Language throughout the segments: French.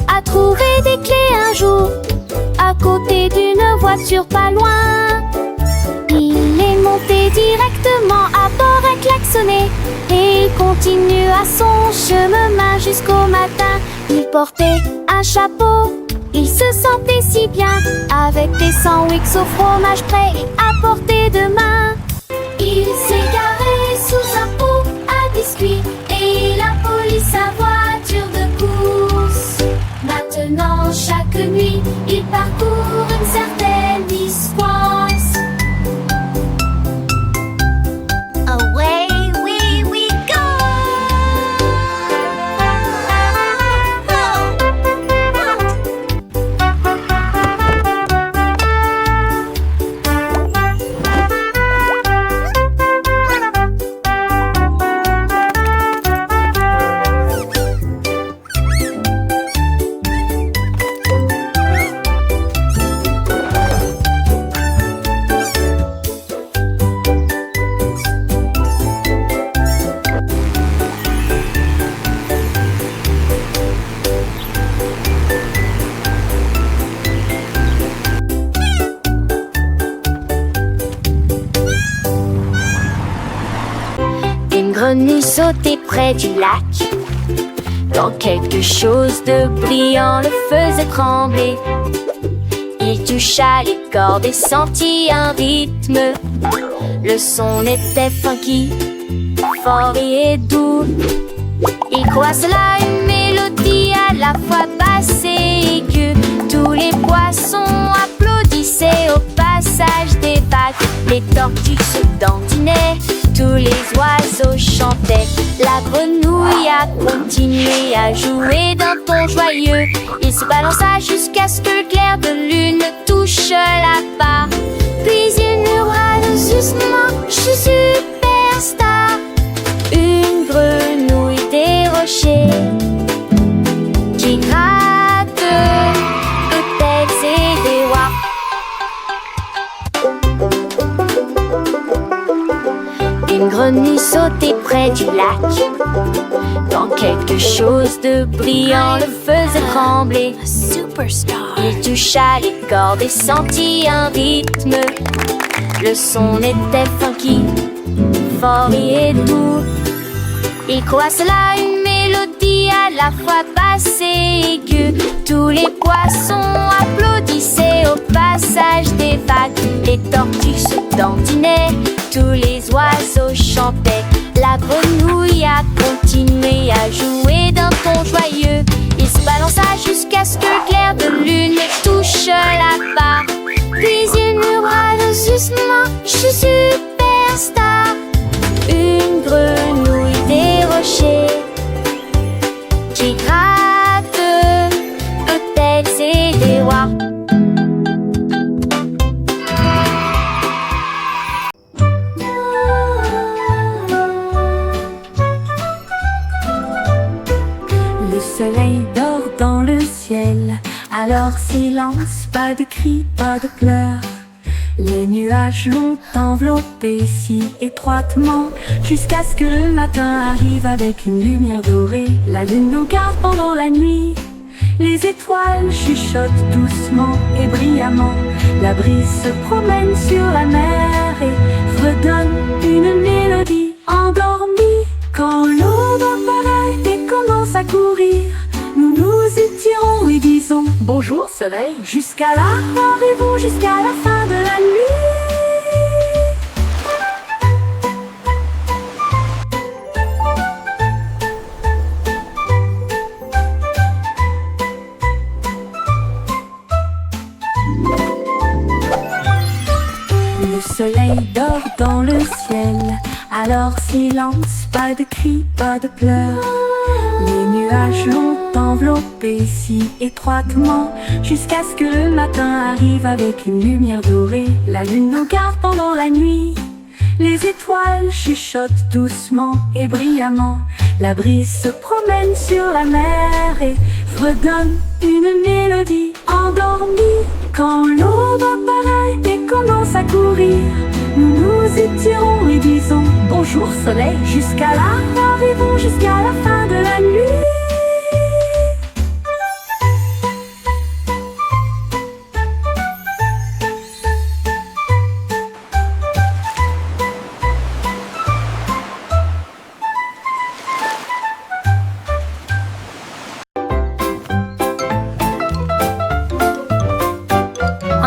a trouvé des clés un jour, à côté d'une voiture pas loin. Il est monté directement à bord et klaxonné, et il continua son chemin jusqu'au matin. Il portait un chapeau, il se sentait si bien, avec des sandwichs au fromage prêts à portée de main. Il s'est garé sous un pot à biscuits, et la police sa voiture de course. Maintenant chaque nuit, il parcourt une certaine distance. Away we go! Une grenouille sautait près du lac, quand quelque chose de brillant le faisait trembler. Il toucha les cordes et sentit un rythme. Le son était funky, fort et doux. Il croit cela une mélodie à la fois basse et aiguë. Tous les poissons applaudissaient au passage des vagues. Les tortues se dandinaient, tous les oiseaux chantaient. La grenouille a continué à jouer d'un ton joyeux. Il se balança jusqu'à ce que le clair de lune touche la barre. Puis il murmura doucement, je suis superstar. Une grenouille des rochers qui gratte peut-être et des rois. Une grenouille sautait près du lac, quand quelque chose de brillant le faisait trembler. Superstar. Il toucha les cordes et sentit un rythme. Le son était funky, fort et doux. Il croit cela une mélodie à la fois basse et aiguë. Tous les poissons applaudissaient au passage des vagues. Les tortues se dandinaient, tous les oiseaux chantaient. La grenouille a continué à jouer d'un ton joyeux. Il se balança jusqu'à ce que le clair de lune touche la barre. Puis il murmura doucement, je suis superstar. Une grenouille des rochers qui gratte peut-être c'est des rois. Le soleil dort dans le ciel, alors silence, pas de cris, pas de pleurs. Les nuages l'ont enveloppé si étroitement, jusqu'à ce que le matin arrive avec une lumière dorée. La lune nous garde pendant la nuit, les étoiles chuchotent doucement et brillamment. La brise se promène sur la mer et redonne une mélodie endormie. Quand l'aube apparaît et commence à courir, nous nous étirons et disons bonjour soleil. Jusqu'à là, rêvons jusqu'à la fin de la nuit. Le soleil dort dans le ciel, alors silence, pas de cris, pas de pleurs. Les nuages l'ont enveloppé si étroitement, jusqu'à ce que le matin arrive avec une lumière dorée. La lune nous garde pendant la nuit, les étoiles chuchotent doucement et brillamment. La brise se promène sur la mer et redonne une mélodie endormie. Quand l'aube apparaît et commence à courir, nous nous étirons et disons bonjour soleil. Jusqu'à là, rêvons jusqu'à la fin de la nuit.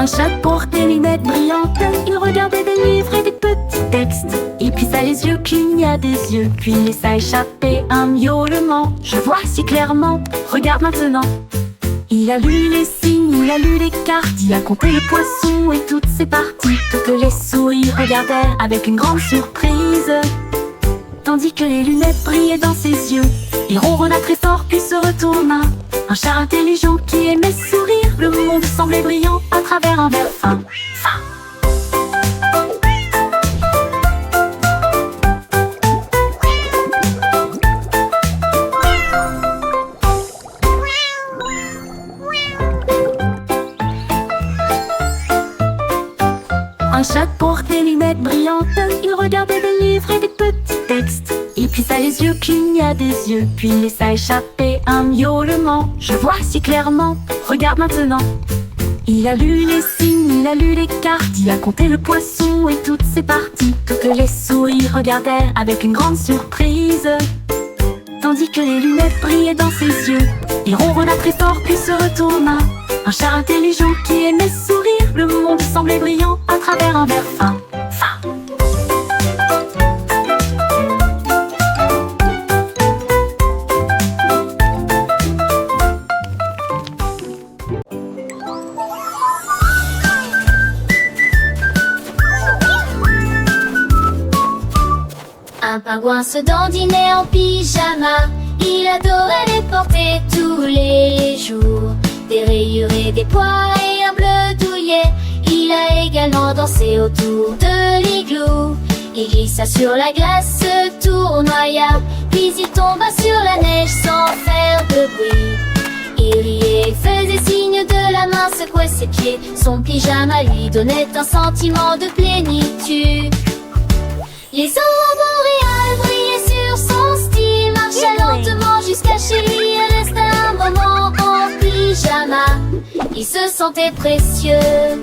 Un chat porte des lunettes brillantes. Il regardait des livres et des petits textes. Il plissa les yeux, cligna des yeux, puis laissa échapper un miaulement. Je vois si clairement, regarde maintenant. Il a lu les signes, il a lu les cartes, il a compté les poissons et toutes ses parties. Toutes les souris regardèrent avec une grande surprise, tandis que les lunettes brillaient dans ses yeux. Il ronronna très fort puis se retourna. Un chat intelligent qui aimait sourire. Le monde semblait brillant à travers un verre fin. Un chat porte des lunettes brillantes. Il regardait des livres et des petits textes. Il plissa les yeux, cligna des yeux, puis laissa échapper un miaulement. Je vois si clairement, regarde maintenant. Il a lu les signes, il a lu les cartes, il a compté le poisson et toutes ses parties. Toutes les souris regardèrent avec une grande surprise, tandis que les lunettes brillaient dans ses yeux. Il ronronna très fort puis se retourna. Un chat intelligent qui aimait sourire. Le monde semblait brillant à travers un verre fin. Un pingouin se dandinait en pyjama. Il adorait les porter tous les jours. Des rayures et des pois et un bleu douillet. Il a également dansé autour de l'igloo. Il glissa sur la glace, se tournoya, puis il tomba sur la neige sans faire de bruit. Il riait, faisait signe de la main, secouait ses pieds. Son pyjama lui donnait un sentiment de plénitude. Les aurores boréales brillaient sur son style. Marcha lentement jusqu'à chez lui et resta un moment en pyjama. Il se sentait précieux.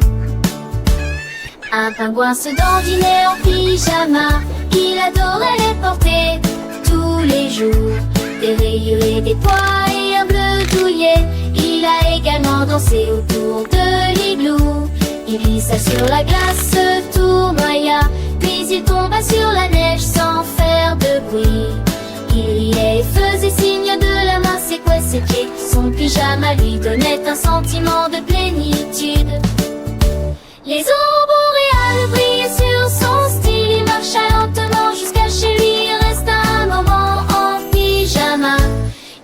Un pingouin se dandinait en pyjama. Il adorait les porter tous les jours. Des rayures et des pois et un bleu douillet. Il a également dansé autour de l'igloo. Il glissa sur la glace, se tournoya, puis il tomba sur la neige sans faire de bruit. Il riait et faisait signe de la main, secouait ses pieds. Son pyjama lui donnait un sentiment de plénitude. Les aurores boréales brillaient sur son style. Il marcha lentement jusqu'à chez lui, il resta un moment en pyjama.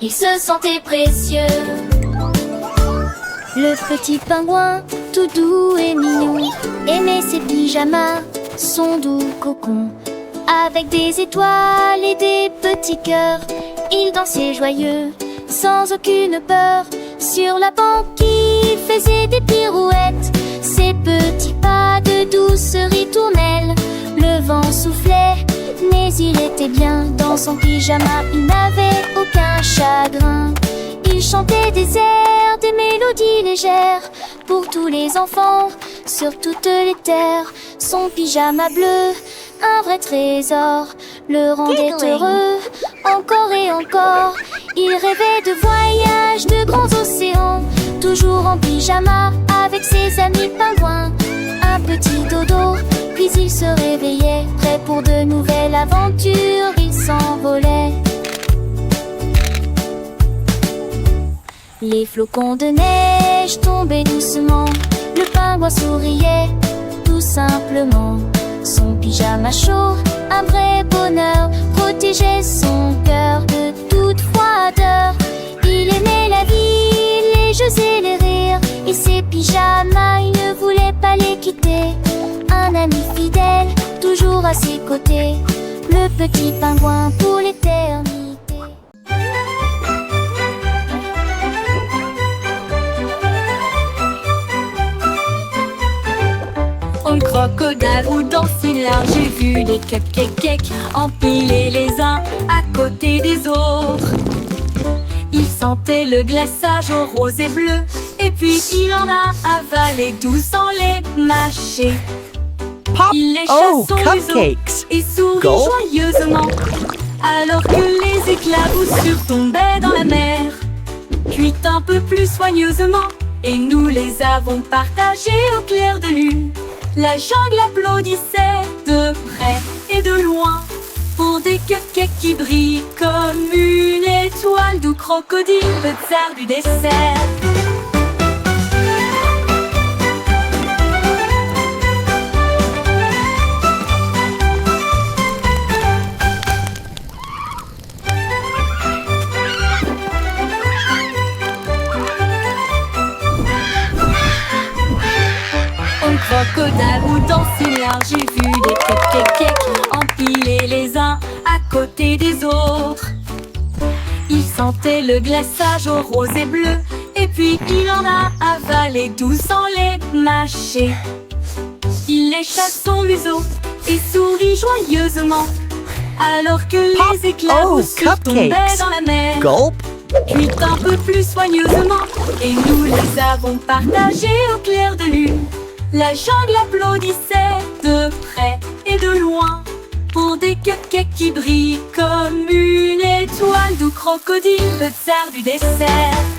Il se sentait précieux. Le petit pingouin, tout doux et mignon, aimait ses pyjamas, son doux cocon. Avec des étoiles et des petits cœurs, il dansait joyeux, sans aucune peur. Sur la banquise, il faisait des pirouettes. Ses petits pas de douce ritournelle. Le vent soufflait, mais il était bien. Dans son pyjama, il n'avait aucun chagrin. Il chantait des airs, des mélodies légères pour tous les enfants, sur toutes les terres. Son pyjama bleu, un vrai trésor, le rendait heureux, encore et encore. Il rêvait de voyages, de grands océans, toujours en pyjama avec ses amis pingouins. Un petit dodo, puis il se réveillait, prêt pour de nouvelles aventures. Il s'envolait. Les flocons de neige tombaient doucement. Le pingouin souriait, tout simplement. Son pyjama chaud, un vrai bonheur, protégeait son cœur de toute froideur. Il aimait la vie, les jeux et les rires, et ses pyjamas, il ne voulait pas les quitter. Un ami fidèle, toujours à ses côtés, le petit pingouin pour l'éternité. Au crocodile ou dans ses larmes, j'ai vu des cupcakes empilés les uns à côté des autres. Il sentait le glaçage au rose et bleu, et puis il en a avalé 12 sans les mâcher. Il lécha son museau et sourit joyeusement, alors que les éclaboussures tombaient dans la mer. Puis un peu plus soigneusement, et nous les avons partagés au clair de lune. La jungle applaudissait de près et de loin pour des cupcakes qui brillent comme une étoile d'où crocodile, le tsar du dessert. Crocodile ou danser là, j'ai vu des cupcakes empilés les uns à côté des autres. Il sentait le glaçage au rose et bleu, et puis il en a avalé 12 sans les mâcher. Il lécha son museau et sourit joyeusement, alors que les éclats tombaient dans la mer. Gulp. Puis un peu plus soigneusement, et nous les avons partagés au clair de lune. La jungle applaudissait de près et de loin pour des cupcakes qui brillent comme une étoile d'où crocodile, le tsar du dessert.